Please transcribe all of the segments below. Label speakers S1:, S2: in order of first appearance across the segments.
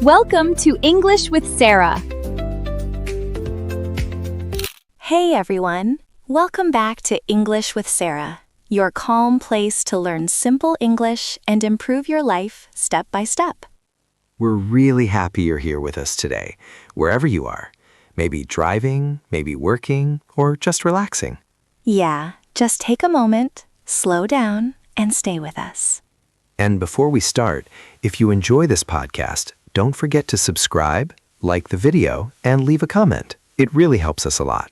S1: Welcome to English with Sarah.
S2: Hey everyone! Welcome back to English with Sarah, your calm place to learn simple English and improve your life step by step.
S3: We're really happy you're here with us today, wherever you are. Maybe driving, maybe working, or just relaxing.
S2: Yeah, just take a moment, slow down, and stay with us.
S3: And before we start, if you enjoy this podcast, don't forget to subscribe, like the video, and leave a comment. It really helps us a lot.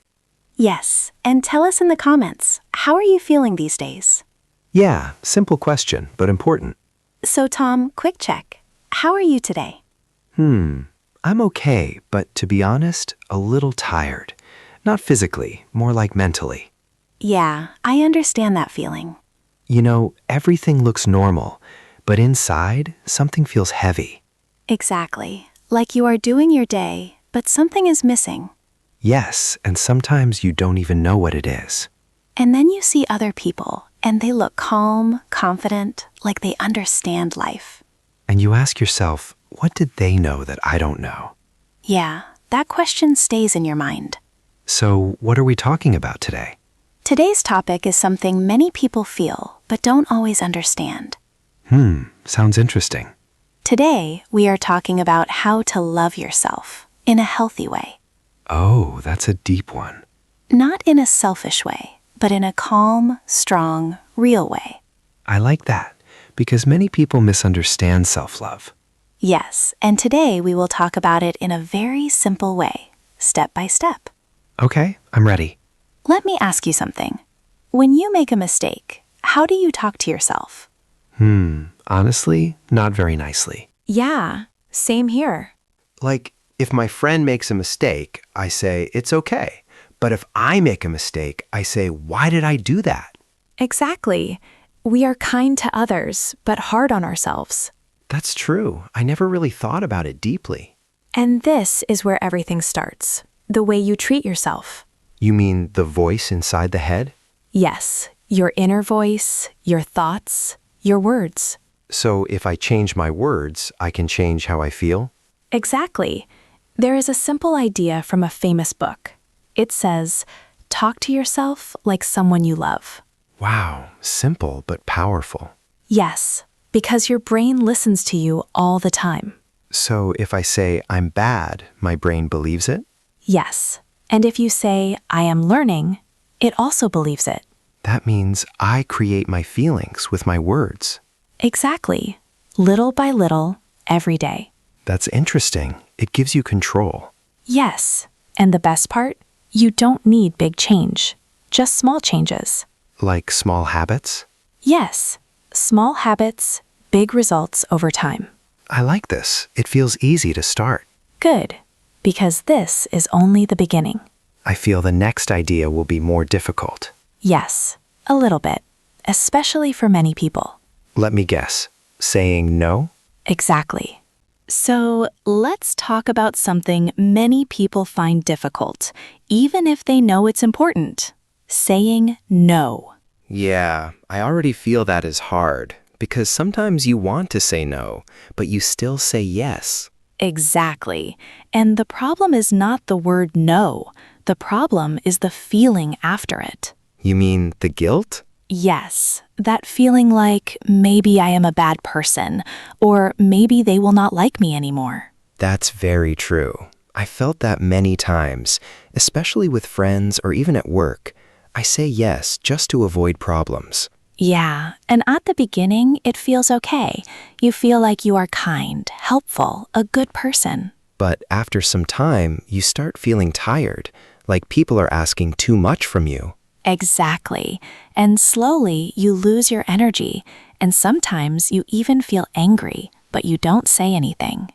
S2: Yes, and tell us in the comments, how are you feeling these days?
S3: Yeah, simple question, but important.
S2: So Tom, quick check. How are you today?
S3: I'm okay, but to be honest, a little tired. Not physically, more like mentally.
S2: Yeah, I understand that feeling.
S3: You know, everything looks normal, but inside, something feels heavy.
S2: Exactly. Like you are doing your day, but something is missing.
S3: Yes, and sometimes you don't even know what it is.
S2: And then you see other people, and they look calm, confident, like they understand life.
S3: And you ask yourself, what did they know that I don't know?
S2: Yeah, that question stays in your mind.
S3: So, what are we talking about today?
S2: Today's topic is something many people feel, but don't always understand.
S3: Sounds interesting.
S2: Today, we are talking about how to love yourself in a healthy way.
S3: Oh, that's a deep one.
S2: Not in a selfish way, but in a calm, strong, real way.
S3: I like that, because many people misunderstand self-love.
S2: Yes, and today we will talk about it in a very simple way, step by step.
S3: Okay, I'm ready.
S2: Let me ask you something. When you make a mistake, how do you talk to yourself?
S3: Honestly, not very nicely.
S2: Yeah, same here.
S4: Like, if my friend makes a mistake, I say, it's okay. But if I make a mistake, I say, why did I do that?
S5: Exactly. We are kind to others, but hard on ourselves.
S4: That's true. I never really thought about it deeply.
S5: And this is where everything starts. The way you treat yourself.
S4: You mean the voice inside the head?
S5: Yes, your inner voice, your thoughts, your words.
S4: So if I change my words, I can change how I feel?
S5: Exactly. There is a simple idea from a famous book. It says, talk to yourself like someone you love.
S4: Wow, simple but powerful.
S5: Yes, because your brain listens to you all the time.
S4: So if I say I'm bad, my brain believes it?
S5: Yes. And if you say, I am learning, it also believes it.
S4: That means I create my feelings with my words.
S5: Exactly. Little by little, every day.
S4: That's interesting. It gives you control.
S5: Yes. And the best part? You don't need big change. Just small changes.
S4: Like small habits?
S5: Yes. Small habits, big results over time.
S4: I like this. It feels easy to start.
S5: Good. Because this is only the beginning.
S4: I feel the next idea will be more difficult.
S5: Yes, a little bit. Especially for many people.
S4: Let me guess. Saying no?
S5: Exactly. So let's talk about something many people find difficult, even if they know it's important. Saying no.
S4: Yeah, I already feel that is hard, because sometimes you want to say no, but you still say yes.
S5: Exactly. And the problem is not the word no. The problem is the feeling after it.
S4: You mean the guilt?
S5: Yes, that feeling like maybe I am a bad person, or maybe they will not like me anymore.
S4: That's very true. I felt that many times, especially with friends or even at work. I say yes just to avoid problems.
S5: Yeah, and at the beginning, it feels okay. You feel like you are kind, helpful, a good person.
S4: But after some time, you start feeling tired, like people are asking too much from you.
S5: Exactly. And slowly, you lose your energy, and sometimes you even feel angry, but you don't say anything.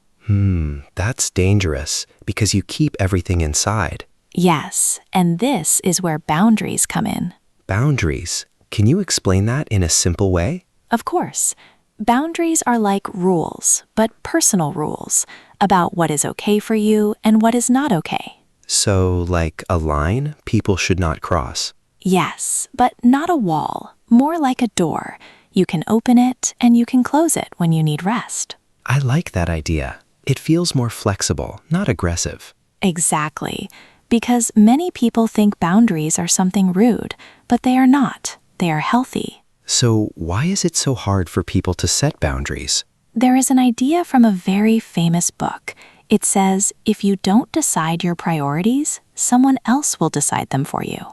S4: That's dangerous, because you keep everything inside.
S5: Yes, and this is where boundaries come in.
S4: Boundaries. Can you explain that in a simple way?
S5: Of course. Boundaries are like rules, but personal rules, about what is okay for you and what is not okay.
S4: So, like a line people should not cross.
S5: Yes, but not a wall, more like a door. You can open it and you can close it when you need rest.
S4: I like that idea. It feels more flexible, not aggressive.
S5: Exactly. Because many people think boundaries are something rude, but they are not. They are healthy.
S4: So why is it so hard for people to set boundaries?
S5: There is an idea from a very famous book. It says, if you don't decide your priorities, someone else will decide them for you.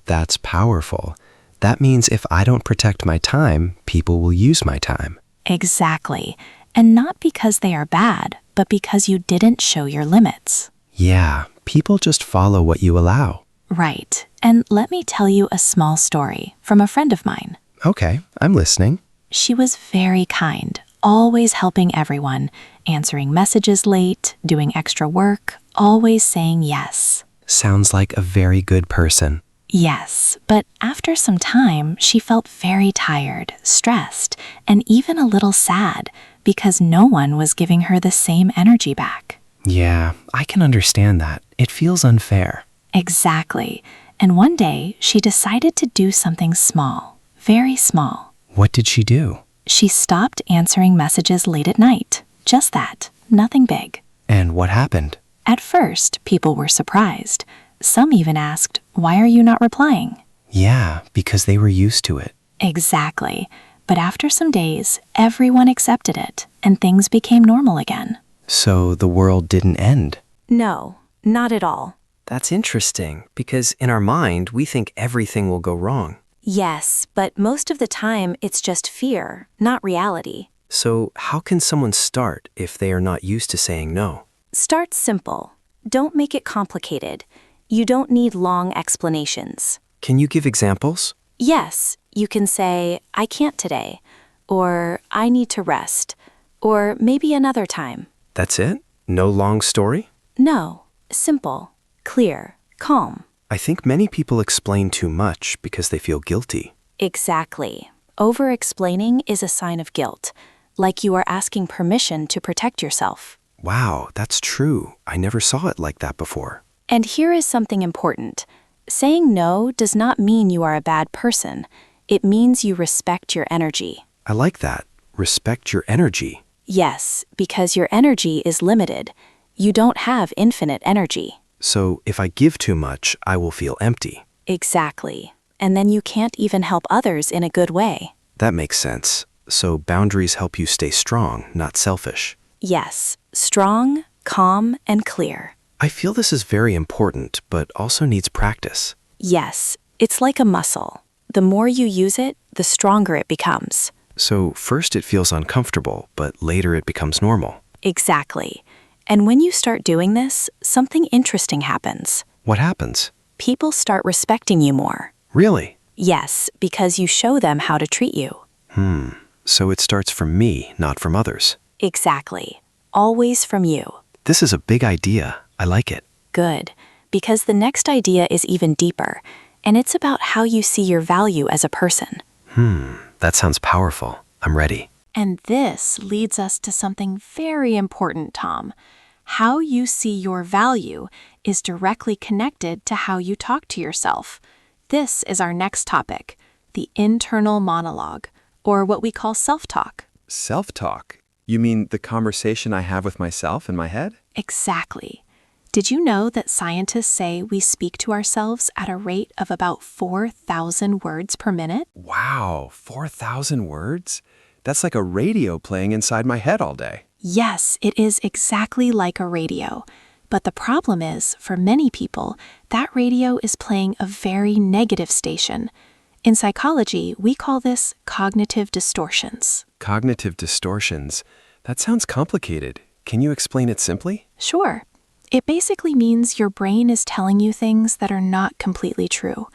S4: That's powerful. That means if I don't protect my time, people will use my time.
S5: Exactly. And not because they are bad, but because you didn't show your limits.
S4: Yeah, people just follow what you allow.
S5: Right. And let me tell you a small story from a friend of mine.
S4: Okay, I'm listening.
S5: She was very kind, always helping everyone, answering messages late, doing extra work, always saying yes.
S4: Sounds like a very good person.
S5: Yes, but after some time, she felt very tired, stressed, and even a little sad because no one was giving her the same energy back.
S4: Yeah, I can understand that. It feels unfair.
S5: Exactly. And one day, she decided to do something small, very small.
S4: What did she do?
S5: She stopped answering messages late at night. Just that. Nothing big.
S4: And what happened?
S5: At first, people were surprised. Some even asked, "Why are you not replying?"
S4: Yeah, because they were used to it.
S5: Exactly. But after some days, everyone accepted it, and things became normal again.
S4: So the world didn't end.
S5: No, not at all.
S4: That's interesting, because in our mind, we think everything will go wrong.
S2: Yes, but most of the time it's just fear, not reality.
S4: So how can someone start if they are not used to saying no?
S2: Start simple. Don't make it complicated. You don't need long explanations.
S4: Can you give examples?
S2: Yes, you can say, "I can't today," or "I need to rest," or maybe another time.
S4: That's it? No long story?
S2: No, simple, clear, calm.
S4: I think many people explain too much because they feel guilty.
S2: Exactly. Over-explaining is a sign of guilt, like you are asking permission to protect yourself.
S4: Wow, that's true. I never saw it like that before.
S2: And here is something important. Saying no does not mean you are a bad person. It means you respect your energy.
S4: I like that. Respect your energy.
S2: Yes, because your energy is limited. You don't have infinite energy.
S4: So if I give too much, I will feel empty.
S2: Exactly. And then you can't even help others in a good way.
S4: That makes sense. So boundaries help you stay strong, not selfish.
S2: Yes, strong, calm, and clear.
S4: I feel this is very important, but also needs practice.
S2: Yes, it's like a muscle. The more you use it, the stronger it becomes.
S4: So first it feels uncomfortable, but later it becomes normal.
S2: Exactly. And when you start doing this, something interesting happens.
S4: What happens?
S2: People start respecting you more.
S4: Really?
S2: Yes, because you show them how to treat you.
S4: So it starts from me, not from others.
S2: Exactly. Always from you.
S4: This is a big idea. I like it.
S2: Good. Because the next idea is even deeper, and it's about how you see your value as a person.
S4: That sounds powerful. I'm ready.
S5: And this leads us to something very important, Tom. How you see your value is directly connected to how you talk to yourself. This is our next topic, the internal monologue, or what we call self-talk.
S6: Self-talk? You mean the conversation I have with myself in my head?
S5: Exactly. Did you know that scientists say we speak to ourselves at a rate of about 4,000 words per minute?
S6: Wow, 4,000 words? That's like a radio playing inside my head all day.
S5: Yes, it is exactly like a radio. But the problem is, for many people, that radio is playing a very negative station. In psychology, we call this cognitive distortions.
S6: Cognitive distortions? That sounds complicated. Can you explain it simply?
S5: Sure. It basically means your brain is telling you things that are not completely true.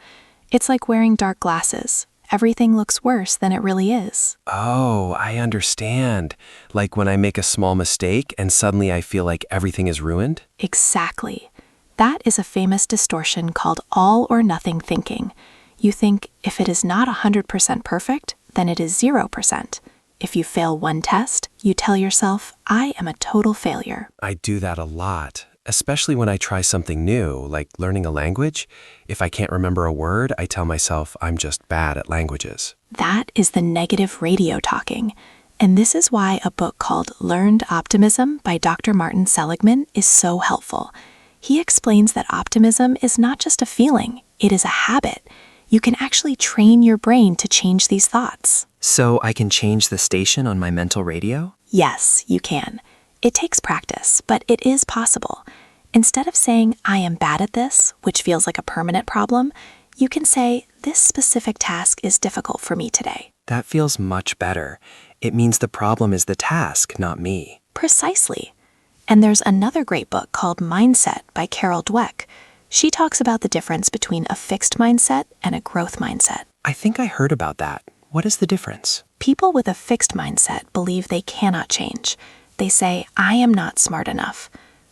S5: It's like wearing dark glasses. Everything looks worse than it really is.
S6: Oh, I understand. Like when I make a small mistake and suddenly I feel like everything is ruined?
S5: Exactly. That is a famous distortion called all or nothing thinking. You think if it is not 100% perfect, then it is 0%. If you fail one test, you tell yourself, "I am a total failure."
S6: I do that a lot, especially when I try something new, like learning a language. If I can't remember a word, I tell myself I'm just bad at languages.
S5: That is the negative radio talking. And this is why a book called Learned Optimism by Dr. Martin Seligman is so helpful. He explains that optimism is not just a feeling, it is a habit. You can actually train your brain to change these thoughts.
S7: So I can change the station on my mental radio?
S5: Yes, you can. It takes practice, but it is possible. Instead of saying, I am bad at this, which feels like a permanent problem, you can say, this specific task is difficult for me today.
S7: That feels much better. It means the problem is the task, not me.
S5: Precisely. And there's another great book called Mindset by Carol Dweck. She talks about the difference between a fixed mindset and a growth mindset.
S7: I think I heard about that. What is the difference?
S5: People with a fixed mindset believe they cannot change. They say, I am not smart enough.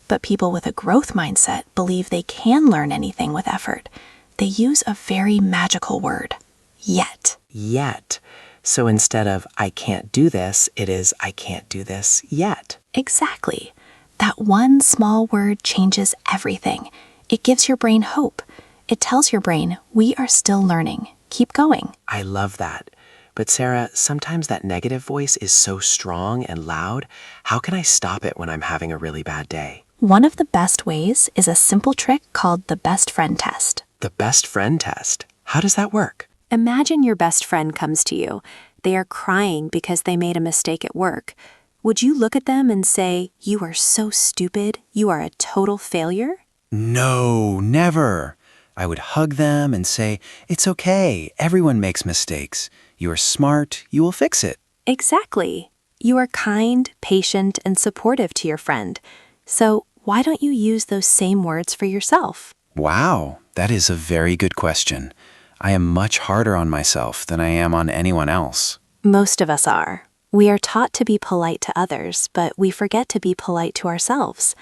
S5: But people with a growth mindset believe they can learn anything with effort. They use a very magical word, yet.
S7: Yet. So instead of I can't do this, it is I can't do this yet.
S5: Exactly. That one small word changes everything. It gives your brain hope. It tells your brain, we are still learning. Keep going.
S7: I love that. But Sarah, sometimes that negative voice is so strong and loud. How can I stop it when I'm having a really bad day?
S5: One of the best ways is a simple trick called the best friend test.
S7: The best friend test. How does that work?
S2: Imagine your best friend comes to you. They are crying because they made a mistake at work. Would you look at them and say, you are so stupid, you are a total failure?
S8: No, never. I would hug them and say, it's okay, everyone makes mistakes. You are smart, you will fix it.
S2: Exactly. You are kind, patient, and supportive to your friend. So why don't you use those same words for yourself?
S8: Wow, that is a very good question. I am much harder on myself than I am on anyone else.
S2: Most of us are. We are taught to be polite to others, but we forget to be polite to ourselves.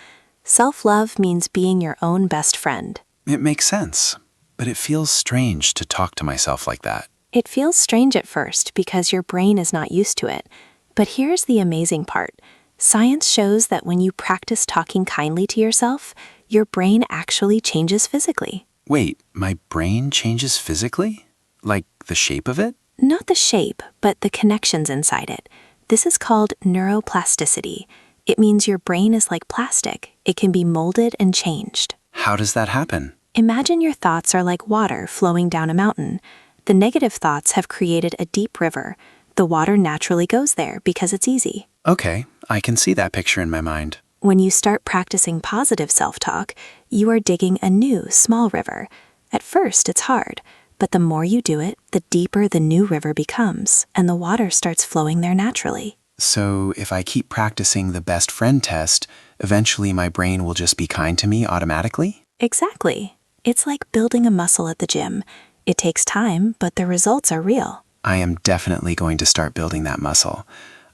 S2: Self-love means being your own best friend.
S8: It makes sense, but it feels strange to talk to myself like that.
S2: It feels strange at first because your brain is not used to it. But here's the amazing part. Science shows that when you practice talking kindly to yourself, your brain actually changes physically.
S8: Wait, my brain changes physically? Like the shape of it?
S2: Not the shape, but the connections inside it. This is called neuroplasticity. It means your brain is like plastic. It can be molded and changed.
S8: How does that happen?
S2: Imagine your thoughts are like water flowing down a mountain. The negative thoughts have created a deep river. The water naturally goes there because it's easy.
S8: Okay, I can see that picture in my mind.
S2: When you start practicing positive self-talk, you are digging a new, small river. At first, it's hard, but the more you do it, the deeper the new river becomes, and the water starts flowing there naturally.
S8: So if I keep practicing the best friend test, eventually my brain will just be kind to me automatically?
S2: Exactly. It's like building a muscle at the gym. It takes time, but the results are real.
S8: I am definitely going to start building that muscle.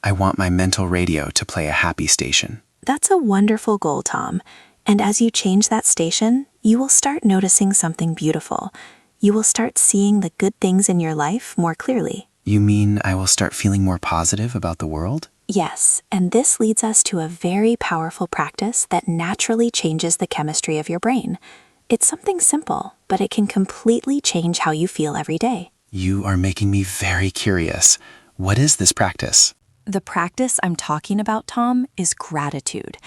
S8: I want my mental radio to play a happy station.
S2: That's a wonderful goal, Tom. And as you change that station, you will start noticing something beautiful. You will start seeing the good things in your life more clearly.
S8: You mean I will start feeling more positive about the world?
S2: Yes, and this leads us to a very powerful practice that naturally changes the chemistry of your brain. It's something simple, but it can completely change how you feel every day.
S8: You are making me very curious. What is this practice?
S9: The practice I'm talking about, Tom, is gratitude.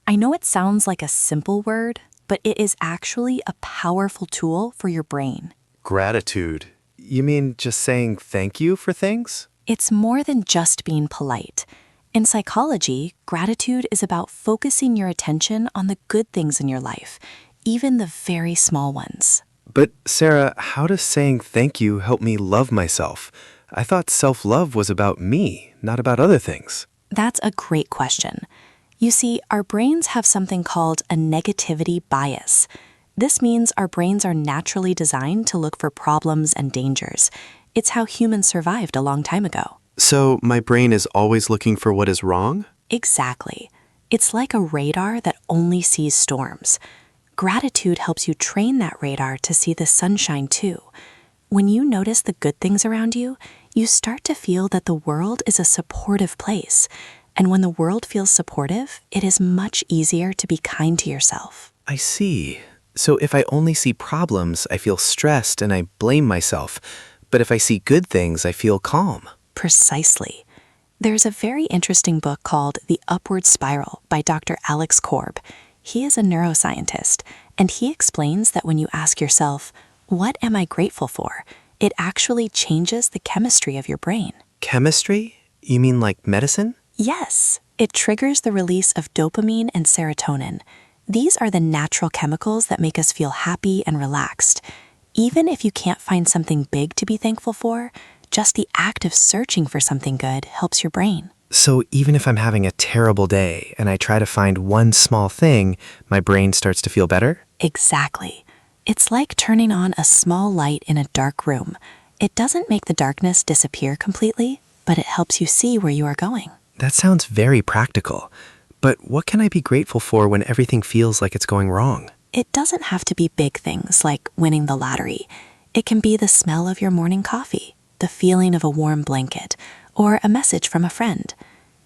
S9: I know it sounds like a simple word, but it is actually a powerful tool for your brain.
S3: Gratitude. You mean just saying thank you for things?
S9: It's more than just being polite. In psychology, gratitude is about focusing your attention on the good things in your life, even the very small ones.
S3: But Sarah, how does saying thank you help me love myself? I thought self-love was about me, not about other things.
S9: That's a great question. You see, our brains have something called a negativity bias. This means our brains are naturally designed to look for problems and dangers. It's how humans survived a long time ago.
S10: So my brain is always looking for what is wrong?
S9: Exactly. It's like a radar that only sees storms. Gratitude helps you train that radar to see the sunshine too. When you notice the good things around you, you start to feel that the world is a supportive place. And when the world feels supportive, it is much easier to be kind to yourself.
S10: I see. So if I only see problems, I feel stressed and I blame myself. But if I see good things, I feel calm.
S9: Precisely. There's a very interesting book called The Upward Spiral by Dr. Alex Korb. He is a neuroscientist, and he explains that when you ask yourself, "What am I grateful for?" it actually changes the chemistry of your brain.
S10: Chemistry? You mean like medicine?
S9: Yes, it triggers the release of dopamine and serotonin. These are the natural chemicals that make us feel happy and relaxed. Even if you can't find something big to be thankful for, just the act of searching for something good helps your brain.
S10: So even if I'm having a terrible day and I try to find one small thing, my brain starts to feel better?
S9: Exactly. It's like turning on a small light in a dark room. It doesn't make the darkness disappear completely, but it helps you see where you are going.
S10: That sounds very practical. But what can I be grateful for when everything feels like it's going wrong?
S9: It doesn't have to be big things like winning the lottery. It can be the smell of your morning coffee, the feeling of a warm blanket, or a message from a friend.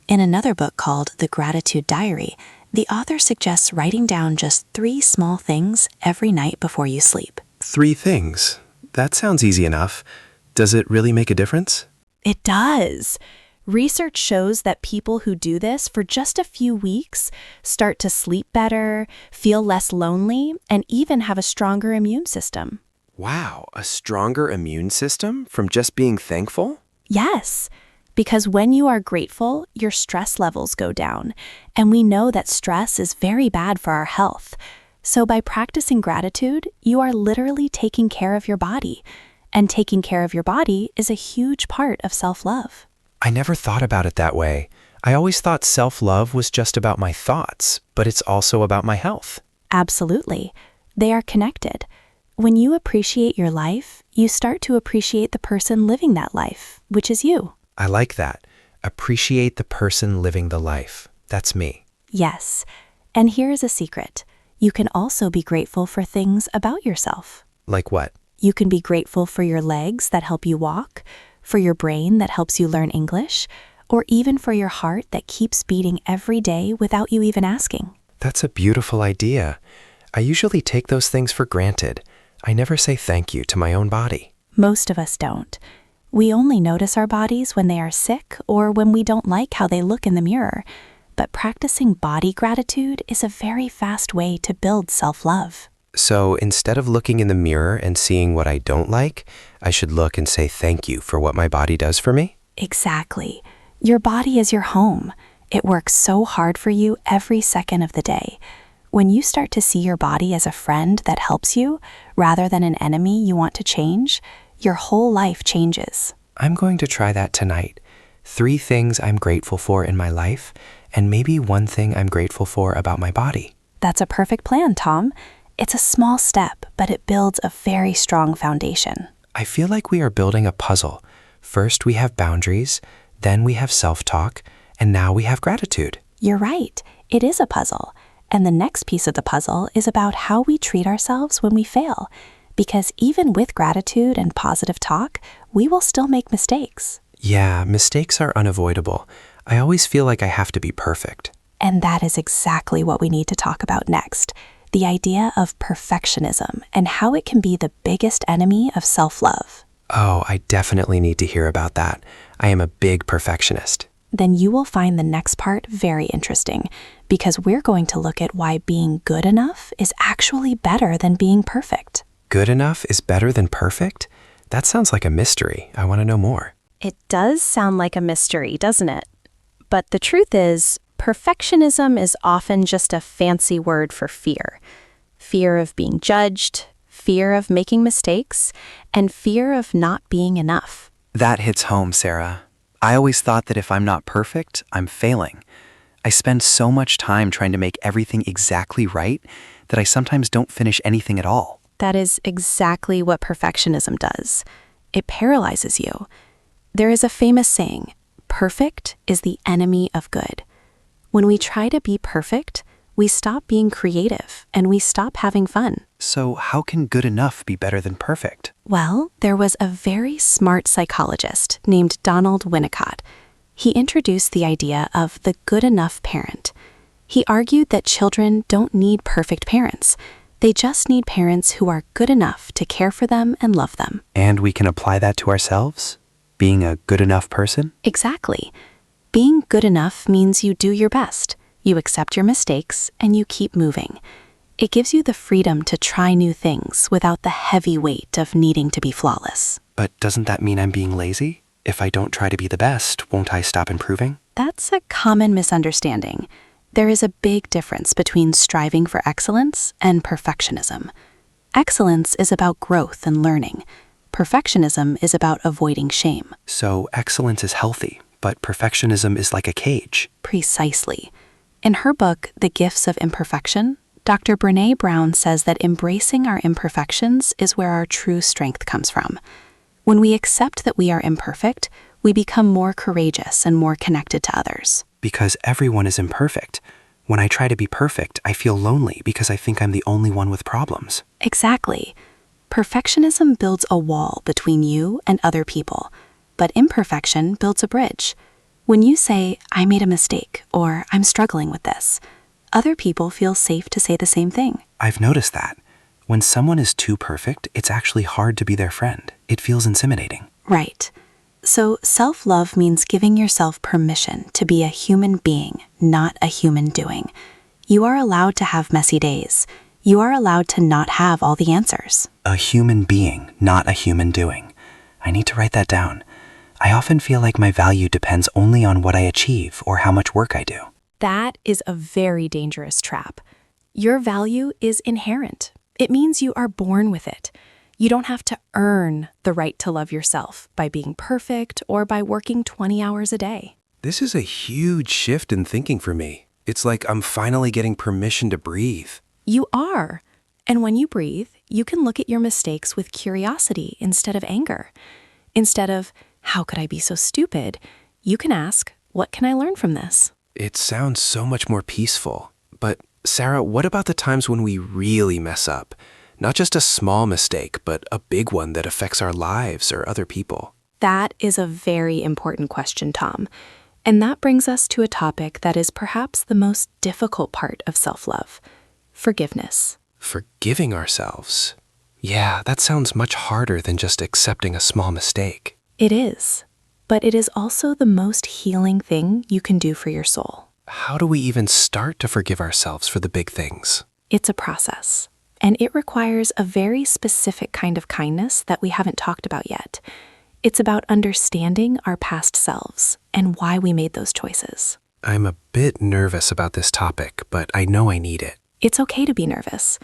S9: In another book called The Gratitude Diary, the author suggests writing down just 3 small things every night before you sleep.
S6: 3 things. That sounds easy enough. Does it really make a difference?
S5: It does. Research shows that people who do this for just a few weeks start to sleep better, feel less lonely, and even have a stronger immune system.
S6: Wow, a stronger immune system from just being thankful?
S5: Yes, because when you are grateful, your stress levels go down, and we know that stress is very bad for our health. So by practicing gratitude, you are literally taking care of your body, and taking care of your body is a huge part of self-love.
S6: I never thought about it that way. I always thought self-love was just about my thoughts, but it's also about my health.
S5: Absolutely. They are connected. When you appreciate your life, you start to appreciate the person living that life, which is you.
S6: I like that. Appreciate the person living the life. That's me.
S5: Yes. And here is a secret. You can also be grateful for things about yourself.
S6: Like what?
S5: You can be grateful for your legs that help you walk, for your brain that helps you learn English, or even for your heart that keeps beating every day without you even asking.
S6: That's a beautiful idea. I usually take those things for granted. I never say thank you to my own body.
S5: Most of us don't. We only notice our bodies when they are sick or when we don't like how they look in the mirror. But practicing body gratitude is a very fast way to build self-love.
S6: So instead of looking in the mirror and seeing what I don't like, I should look and say thank you for what my body does for me?
S5: Exactly. Your body is your home. It works so hard for you every second of the day. When you start to see your body as a friend that helps you, rather than an enemy you want to change, your whole life changes.
S6: I'm going to try that tonight. 3 things I'm grateful for in my life, and maybe 1 thing I'm grateful for about my body.
S5: That's a perfect plan, Tom. It's a small step, but it builds a very strong foundation.
S6: I feel like we are building a puzzle. First we have boundaries, then we have self-talk, and now we have gratitude.
S5: You're right. It is a puzzle. And the next piece of the puzzle is about how we treat ourselves when we fail. Because even with gratitude and positive talk, we will still make mistakes.
S6: Yeah, mistakes are unavoidable. I always feel like I have to be perfect.
S5: And that is exactly what we need to talk about next. The idea of perfectionism and how it can be the biggest enemy of self-love.
S6: Oh, I definitely need to hear about that. I am a big perfectionist.
S5: Then you will find the next part very interesting, because we're going to look at why being good enough is actually better than being perfect.
S6: Good enough is better than perfect? That sounds like a mystery. I want to know more.
S5: It does sound like a mystery, doesn't it? But the truth is, perfectionism is often just a fancy word for fear. Fear of being judged, fear of making mistakes, and fear of not being enough.
S8: That hits home, Sarah. I always thought that if I'm not perfect, I'm failing. I spend so much time trying to make everything exactly right that I sometimes don't finish anything at all.
S5: That is exactly what perfectionism does. It paralyzes you. There is a famous saying, perfect is the enemy of good. When we try to be perfect, we stop being creative and we stop having fun.
S8: So how can good enough be better than perfect?
S5: Well, there was a very smart psychologist named Donald Winnicott. He introduced the idea of the good enough parent. He argued that children don't need perfect parents. They just need parents who are good enough to care for them and love them.
S8: And we can apply that to ourselves? Being a good enough person?
S5: Exactly. Being good enough means you do your best, you accept your mistakes, and you keep moving. It gives you the freedom to try new things without the heavy weight of needing to be flawless.
S6: But doesn't that mean I'm being lazy? If I don't try to be the best, won't I stop improving?
S5: That's a common misunderstanding. There is a big difference between striving for excellence and perfectionism. Excellence is about growth and learning. Perfectionism is about avoiding shame.
S6: So excellence is healthy, but perfectionism is like a cage.
S5: Precisely. In her book, The Gifts of Imperfection, Dr. Brené Brown says that embracing our imperfections is where our true strength comes from. When we accept that we are imperfect, we become more courageous and more connected to others.
S6: Because everyone is imperfect. When I try to be perfect, I feel lonely because I think I'm the only one with problems.
S5: Exactly. Perfectionism builds a wall between you and other people, but imperfection builds a bridge. When you say, "I made a mistake," or "I'm struggling with this," other people feel safe to say the same thing.
S6: I've noticed that. When someone is too perfect, it's actually hard to be their friend. It feels intimidating.
S5: Right. So self-love means giving yourself permission to be a human being, not a human doing. You are allowed to have messy days. You are allowed to not have all the answers.
S6: A human being, not a human doing. I need to write that down. I often feel like my value depends only on what I achieve or how much work I do.
S5: That is a very dangerous trap. Your value is inherent. It means you are born with it. You don't have to earn the right to love yourself by being perfect or by working 20 hours a day.
S11: This is a huge shift in thinking for me. It's like I'm finally getting permission to breathe.
S5: You are. And when you breathe, you can look at your mistakes with curiosity instead of anger. Instead of, "How could I be so stupid?" you can ask, "What can I learn from this?"
S11: It sounds so much more peaceful. But Sarah, what about the times when we really mess up? Not just a small mistake, but a big one that affects our lives or other people.
S5: That is a very important question, Tom. And that brings us to a topic that is perhaps the most difficult part of self-love: forgiveness.
S11: Forgiving ourselves. Yeah, that sounds much harder than just accepting a small mistake.
S5: It is. But it is also the most healing thing you can do for your soul.
S11: How do we even start to forgive ourselves for the big things?
S5: It's a process. And it requires a very specific kind of kindness that we haven't talked about yet. It's about understanding our past selves and why we made those choices.
S11: I'm a bit nervous about this topic, but I know I need it.
S5: It's okay to be nervous.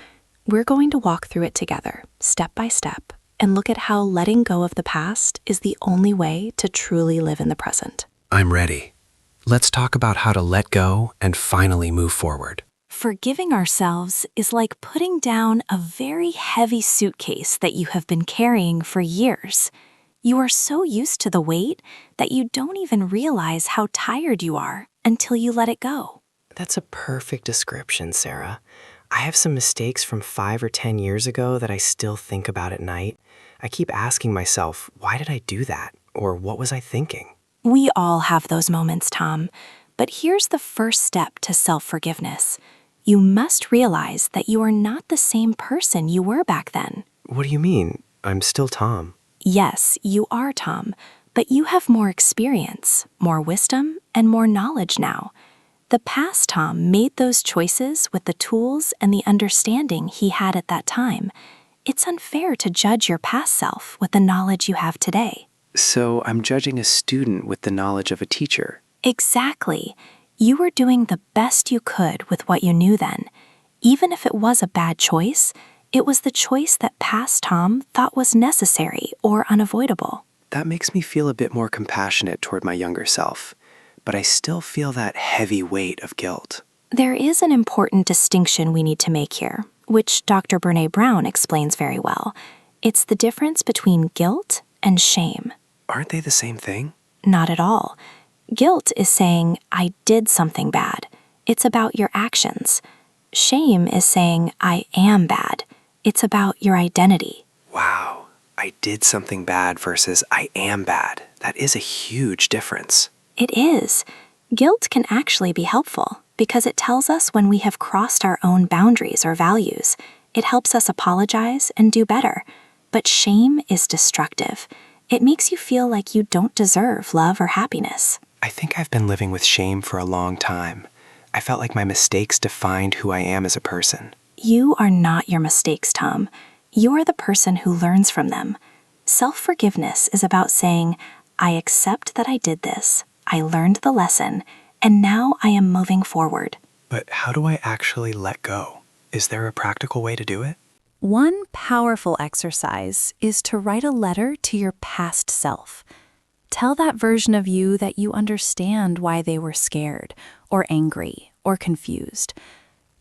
S5: We're going to walk through it together, step by step, and look at how letting go of the past is the only way to truly live in the present.
S11: I'm ready. Let's talk about how to let go and finally move forward.
S9: Forgiving ourselves is like putting down a very heavy suitcase that you have been carrying for years. You are so used to the weight that you don't even realize how tired you are until you let it go.
S7: That's a perfect description, Sarah. I have some mistakes from 5 or 10 years ago that I still think about at night. I keep asking myself, why did I do that? Or what was I thinking?
S9: We all have those moments, Tom. But here's the first step to self-forgiveness. You must realize that you are not the same person you were back then.
S7: What do you mean? I'm still Tom.
S9: Yes, you are Tom, but you have more experience, more wisdom, and more knowledge now. The past Tom made those choices with the tools and the understanding he had at that time. It's unfair to judge your past self with the knowledge you have today.
S6: So I'm judging a student with the knowledge of a teacher.
S9: Exactly. You were doing the best you could with what you knew then. Even if it was a bad choice, it was the choice that past Tom thought was necessary or unavoidable.
S6: That makes me feel a bit more compassionate toward my younger self, but I still feel that heavy weight of guilt.
S9: There is an important distinction we need to make here, which Dr. Brené Brown explains very well. It's the difference between guilt and shame.
S6: Aren't they the same thing?
S9: Not at all. Guilt is saying, "I did something bad." It's about your actions. Shame is saying, "I am bad." It's about your identity.
S6: Wow, I did something bad versus I am bad. That is a huge difference.
S9: It is. Guilt can actually be helpful because it tells us when we have crossed our own boundaries or values. It helps us apologize and do better. But shame is destructive. It makes you feel like you don't deserve love or happiness.
S7: I think I've been living with shame for a long time. I felt like my mistakes defined who I am as a person.
S9: You are not your mistakes, Tom. You are the person who learns from them. Self-forgiveness is about saying, I accept that I did this, I learned the lesson, and now I am moving forward.
S7: But how do I actually let go? Is there a practical way to do it?
S5: One powerful exercise is to write a letter to your past self. Tell that version of you that you understand why they were scared, or angry, or confused.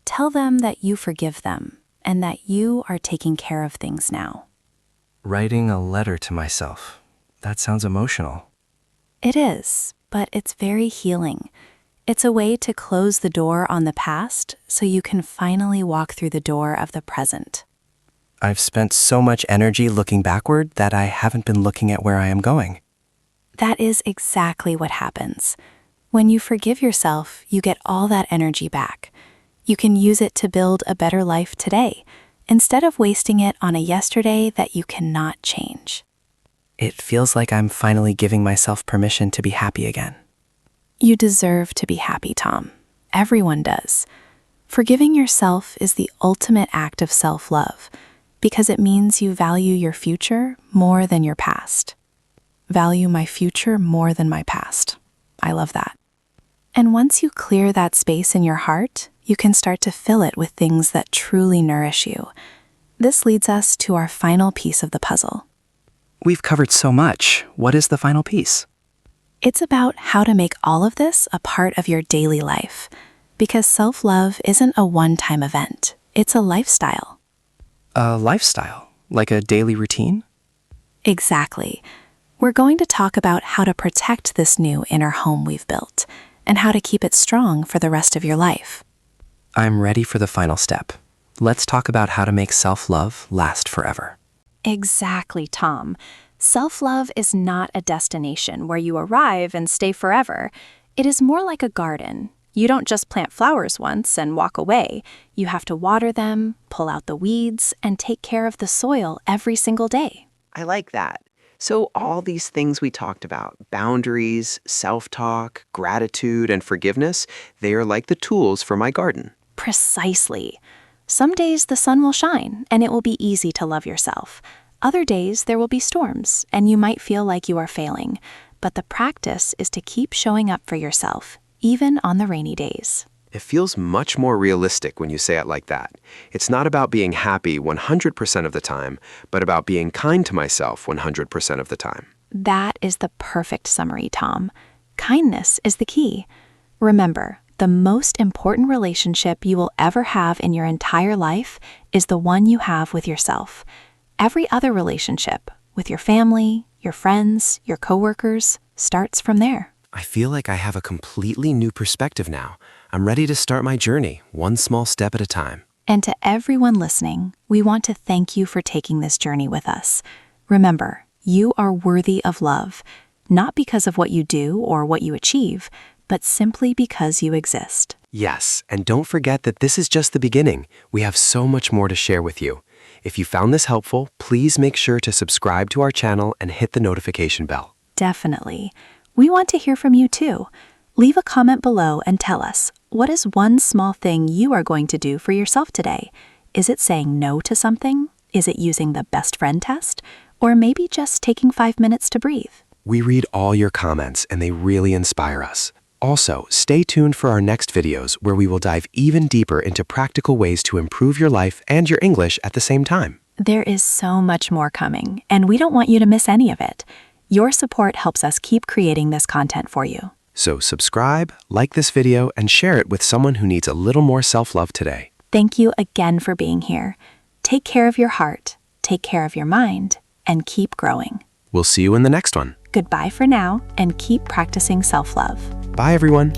S5: Tell them that you forgive them, and that you are taking care of things now.
S10: Writing a letter to myself. That sounds emotional.
S5: It is, but it's very healing. It's a way to close the door on the past so you can finally walk through the door of the present.
S6: I've spent so much energy looking backward that I haven't been looking at where I am going.
S5: That is exactly what happens. When you forgive yourself, you get all that energy back. You can use it to build a better life today, instead of wasting it on a yesterday that you cannot change.
S6: It feels like I'm finally giving myself permission to be happy again.
S5: You deserve to be happy, Tom. Everyone does. Forgiving yourself is the ultimate act of self-love, because it means you value your future more than your past. Value my future more than my past. I love that. And once you clear that space in your heart, you can start to fill it with things that truly nourish you. This leads us to our final piece of the puzzle.
S6: We've covered so much. What is the final piece?
S5: It's about how to make all of this a part of your daily life, because self-love isn't a one-time event. It's a lifestyle.
S6: A lifestyle? Like a daily routine?
S5: Exactly. We're going to talk about how to protect this new inner home we've built, and how to keep it strong for the rest of your life.
S6: I'm ready for the final step. Let's talk about how to make self-love last forever.
S5: Exactly, Tom. Self-love is not a destination where you arrive and stay forever. It is more like a garden. You don't just plant flowers once and walk away. You have to water them, pull out the weeds, and take care of the soil every single day.
S12: I like that. So all these things we talked about, boundaries, self-talk, gratitude, and forgiveness, they are like the tools for my garden.
S5: Precisely. Some days the sun will shine, and it will be easy to love yourself. Other days there will be storms, and you might feel like you are failing. But the practice is to keep showing up for yourself, even on the rainy days.
S3: It feels much more realistic when you say it like that. It's not about being happy 100% of the time, but about being kind to myself 100% of the time.
S5: That is the perfect summary, Tom. Kindness is the key. Remember, the most important relationship you will ever have in your entire life is the one you have with yourself. Every other relationship, with your family, your friends, your coworkers, starts from there.
S11: I feel like I have a completely new perspective now. I'm ready to start my journey, one small step at a time.
S5: And to everyone listening, we want to thank you for taking this journey with us. Remember, you are worthy of love, not because of what you do or what you achieve, but simply because you exist.
S11: Yes, and don't forget that this is just the beginning. We have so much more to share with you. If you found this helpful, please make sure to subscribe to our channel and hit the notification bell.
S5: Definitely. We want to hear from you too. Leave a comment below and tell us, what is one small thing you are going to do for yourself today? Is it saying no to something? Is it using the best friend test? Or maybe just taking 5 minutes to breathe?
S11: We read all your comments and they really inspire us. Also, stay tuned for our next videos where we will dive even deeper into practical ways to improve your life and your English at the same time.
S5: There is so much more coming, and we don't want you to miss any of it. Your support helps us keep creating this content for you.
S11: So subscribe, like this video, and share it with someone who needs a little more self-love today.
S5: Thank you again for being here. Take care of your heart, take care of your mind, and keep growing.
S11: We'll see you in the next one.
S5: Goodbye for now, and keep practicing self-love.
S11: Bye, everyone.